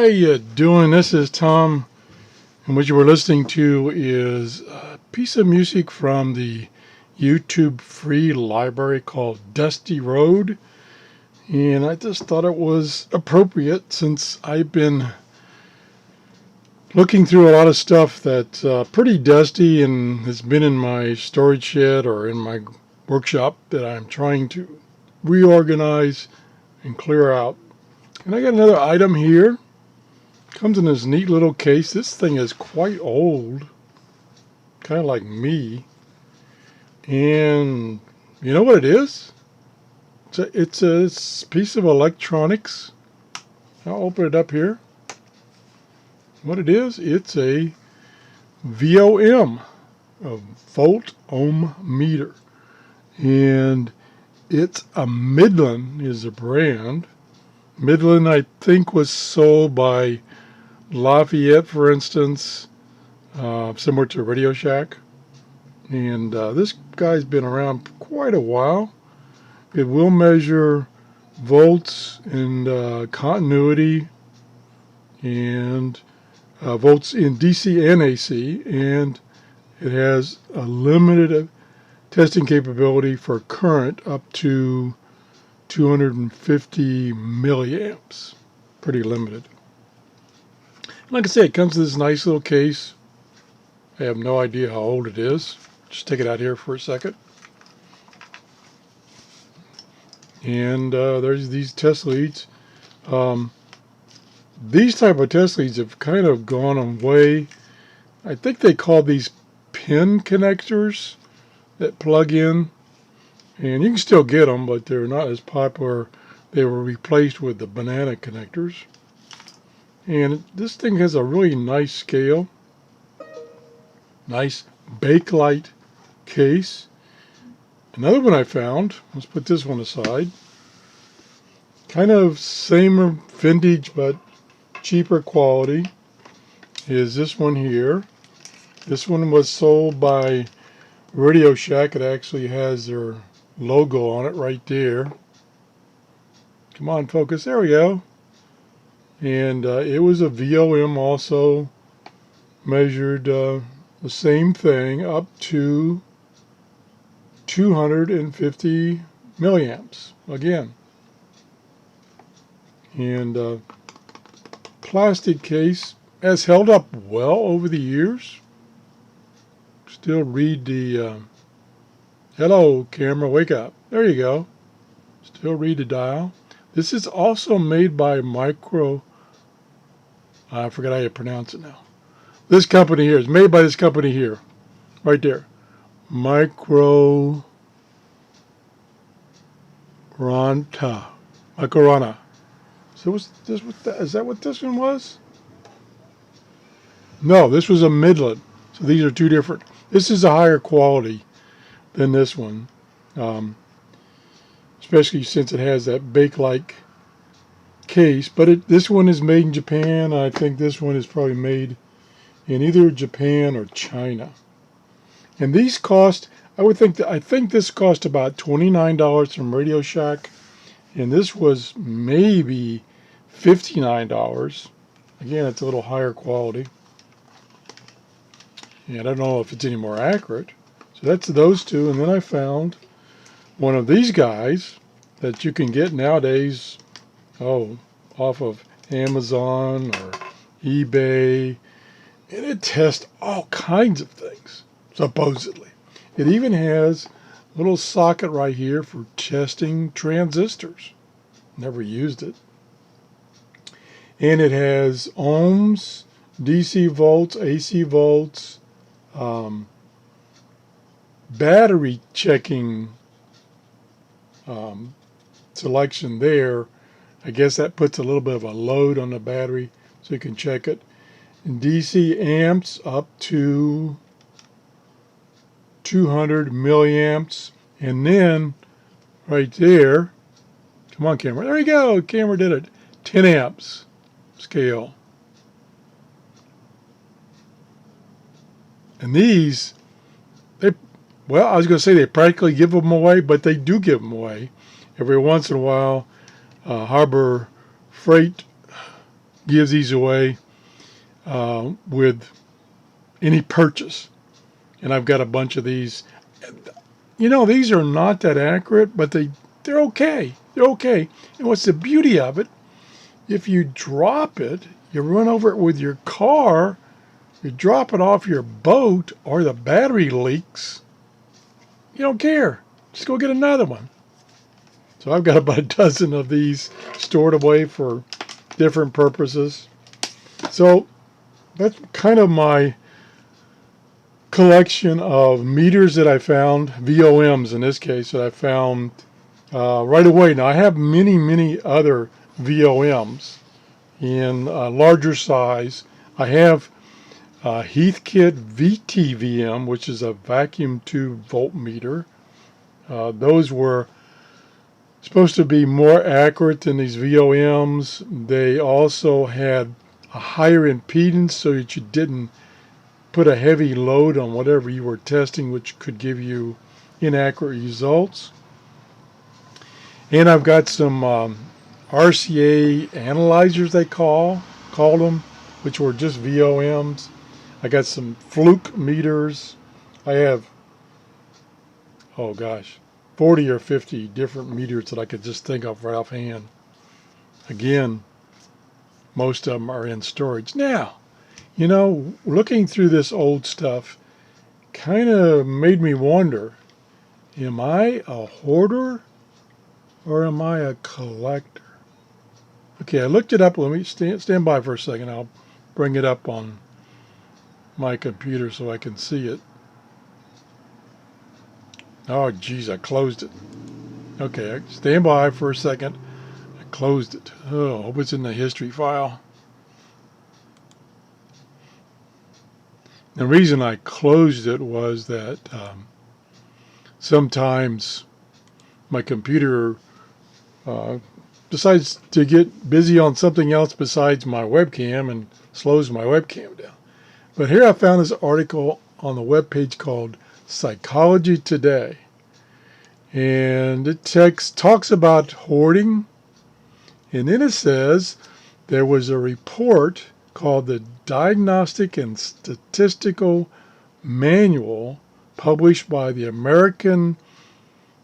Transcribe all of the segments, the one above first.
How you doing? This is Tom, and what you were listening to is a piece of music from the YouTube free library called Dusty Road, and I just thought it was appropriate since I've been looking through a lot of stuff that's pretty dusty and has been in my storage shed or in my workshop that I'm trying to reorganize and clear out. And I got another item here. Comes in this neat little case. This thing is quite old, kind of like me. And you know what it is? It's a piece of electronics. I'll open it up here. What it is? It's a VOM, a volt ohm meter, and it's a Midland is the brand. Midland, I think, was sold by Lafayette, for instance, similar to Radio Shack. And this guy's been around quite a while. It will measure volts and continuity and volts in DC and AC. And it has a limited testing capability for current up to 250 milliamps. Pretty limited. Like I say, it comes in this nice little case. I have no idea how old it is. Just take it out here for a second. And there's these test leads. These type of test leads have kind of gone away. I think they call these pin connectors that plug in. And you can still get them, but they're not as popular. They were replaced with the banana connectors. And this thing has a really nice scale. Nice Bakelite case. Another one I found, let's put this one aside. Kind of same vintage but cheaper quality is this one here. This one was sold by Radio Shack. It actually has their logo on it right there. Come on, focus. There we go. And it was a VOM also, measured the same thing up to 250 milliamps again. And plastic case has held up well over the years. Still read the hello camera, wake up. There you go. Still read the dial. This is also made by I forgot how you pronounce it now. This company here is made by this company here, right there. Microrana. So is that what this one was? No, this was a Midland. So these are two different. This is a higher quality than this one, especially since it has that Bakelite case. But this one is made in Japan. I think this one is probably made in either Japan or China. And these cost, I think this cost about $29 from Radio Shack, and this was maybe $59. Again, it's a little higher quality. And I don't know if it's any more accurate. So that's those two. And then I found one of these guys that you can get nowadays, off of Amazon or eBay. And it tests all kinds of things, supposedly. It even has a little socket right here for testing transistors. Never used it. And it has ohms, DC volts, AC volts, battery checking selection there. I guess that puts a little bit of a load on the battery so you can check it. And DC amps up to 200 milliamps. And then right there, come on camera, there you go, camera did it, 10 amps scale. And these, I was going to say they practically give them away, but they do give them away. Every once in a while, Harbor Freight gives these away with any purchase. And I've got a bunch of these. You know, these are not that accurate, but they're okay. They're okay. And what's the beauty of it? If you drop it, you run over it with your car, you drop it off your boat, or the battery leaks, you don't care. Just go get another one. So I've got about a dozen of these stored away for different purposes. So that's kind of my collection of meters that I found, VOMs in this case, that I found right away. Now I have many other VOMs in larger size. I have Heathkit VTVM, which is a vacuum tube voltmeter. Those were supposed to be more accurate than these VOMs. They also had a higher impedance so that you didn't put a heavy load on whatever you were testing, which could give you inaccurate results. And I've got some RCA analyzers, they called them, which were just VOMs. I got some fluke meters. I have, oh gosh, 40 or 50 different meters that I could just think of right offhand. Again, most of them are in storage. Now, you know, looking through this old stuff kind of made me wonder, am I a hoarder or am I a collector? Okay, I looked it up. Let me stand by for a second. I'll bring it up on my computer so I can see it. Oh, geez, I closed it. Okay, stand by for a second. I closed it. Oh, I hope it's in the history file. The reason I closed it was that sometimes my computer decides to get busy on something else besides my webcam and slows my webcam down. But here I found this article on the webpage called Psychology Today. And it talks about hoarding. And then it says there was a report called the Diagnostic and Statistical Manual published by the American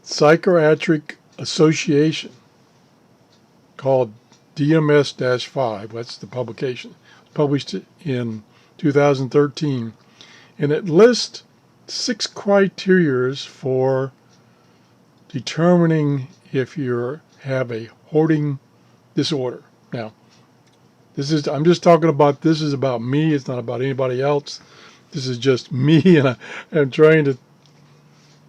Psychiatric Association called DMS-5. That's the publication. Published in 2013. And it lists 6 criteria for determining if you have a hoarding disorder. Now, I'm just talking about, this is about me. It's not about anybody else. This is just me, and I'm trying to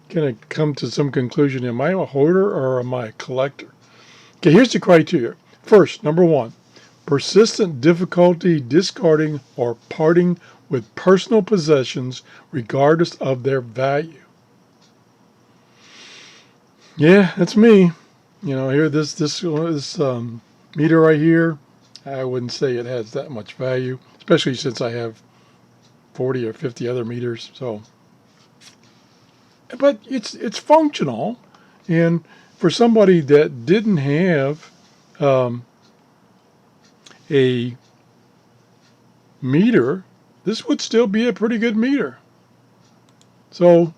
kind of come to some conclusion. Am I a hoarder or am I a collector? Okay, here's the criteria. First, number 1, persistent difficulty discarding or parting with personal possessions regardless of their value. Yeah, that's me. You know, here this meter right here, I wouldn't say it has that much value, especially since I have 40 or 50 other meters. So, but it's functional, and for somebody that didn't have a meter, this would still be a pretty good meter. So,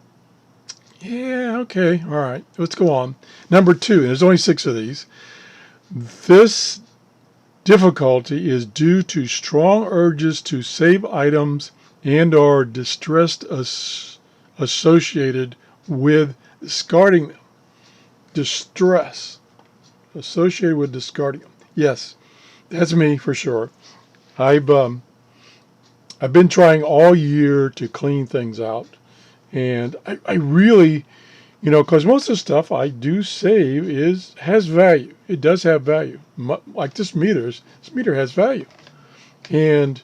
yeah, okay, all right, let's go on. Number 2, there's only 6 of these. This difficulty is due to strong urges to save items and or distress associated with discarding them. Distress associated with discarding them. Yes, that's me for sure. I've been trying all year to clean things out, and I really, you know, because most of the stuff I do save has value. It does have value. Like this meter has value. And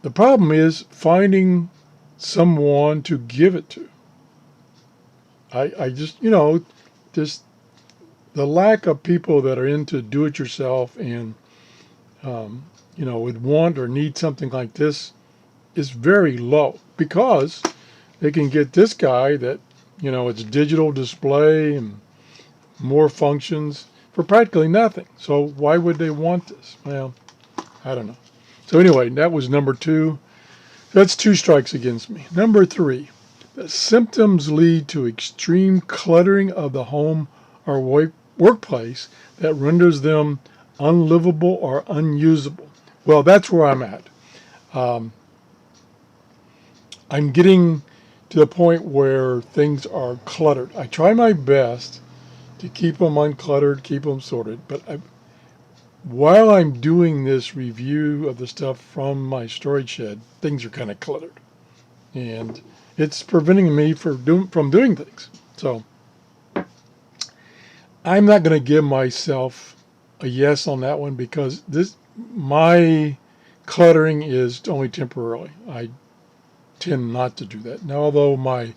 the problem is finding someone to give it to. I just, you know, just the lack of people that are into do-it-yourself and, you know, would want or need something like this is very low, because they can get this guy that, you know, it's digital display and more functions for practically nothing. So why would they want this? Well, I don't know. So anyway, that was number 2. That's 2 strikes against me. Number 3, the symptoms lead to extreme cluttering of the home or workplace that renders them unlivable or unusable. Well, that's where I'm at. I'm getting to the point where things are cluttered. I try my best to keep them uncluttered, keep them sorted, but while I'm doing this review of the stuff from my storage shed, things are kind of cluttered. And it's preventing me from doing things. So I'm not going to give myself a yes on that one because my cluttering is only temporarily. I tend not to do that. Now, although my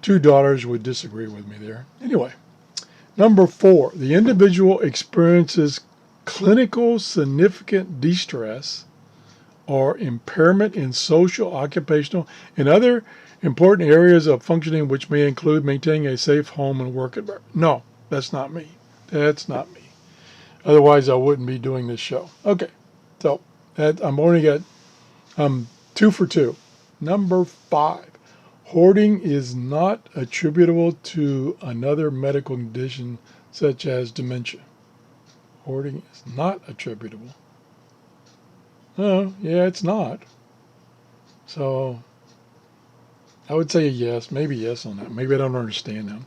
2 daughters would disagree with me there. Anyway, number 4, the individual experiences clinical significant distress or impairment in social, occupational, and other important areas of functioning, which may include maintaining a safe home and work environment. No, that's not me. That's not me. Otherwise, I wouldn't be doing this show. Okay, so I'm only got 2 for 2. Number 5, hoarding is not attributable to another medical condition such as dementia. Hoarding is not attributable. Oh, yeah, it's not. So I would say a yes, maybe yes on that. Maybe I don't understand them.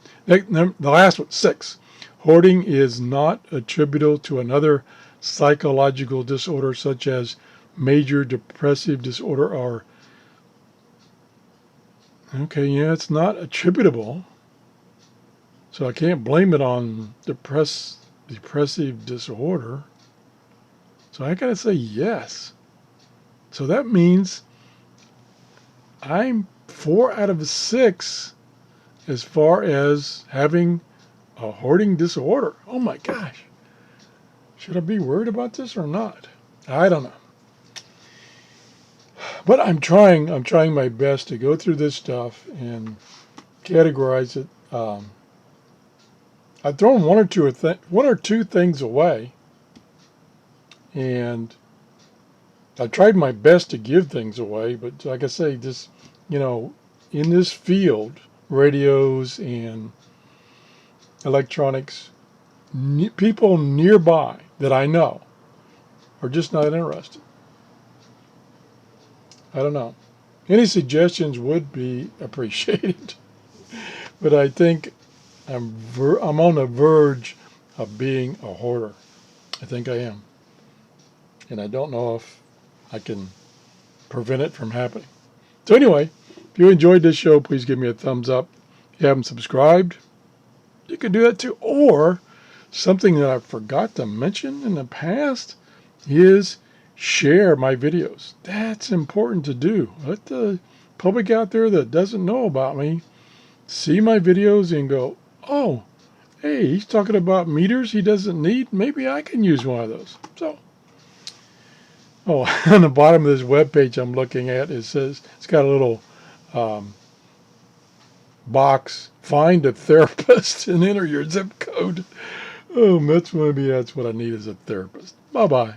The last one, 6. Hoarding is not attributable to another psychological disorder such as major depressive disorder or... Okay, yeah, it's not attributable. So I can't blame it on depressive disorder. So I gotta say yes. So that means I'm 4 out of 6 as far as having a hoarding disorder. Oh my gosh. Should I be worried about this or not? I don't know. But I'm trying my best to go through this stuff and categorize it. I've thrown one or two things away, and I tried my best to give things away. But like I say, this, in this field, radios and electronics, people nearby that I know are just not interested. I don't know. Any suggestions would be appreciated. But I think I'm on the verge of being a hoarder. I think I am. And I don't know if I can prevent it from happening. So anyway, if you enjoyed this show, please give me a thumbs up. If you haven't subscribed, you can do that too. Or something that I forgot to mention in the past is share my videos. That's important to do. Let the public out there that doesn't know about me see my videos and go, oh, hey, he's talking about meters he doesn't need. Maybe I can use one of those. So, on the bottom of this webpage I'm looking at, it says, it's got a little box, find a therapist and enter your zip code. Oh, maybe that's what I need is a therapist. Bye-bye.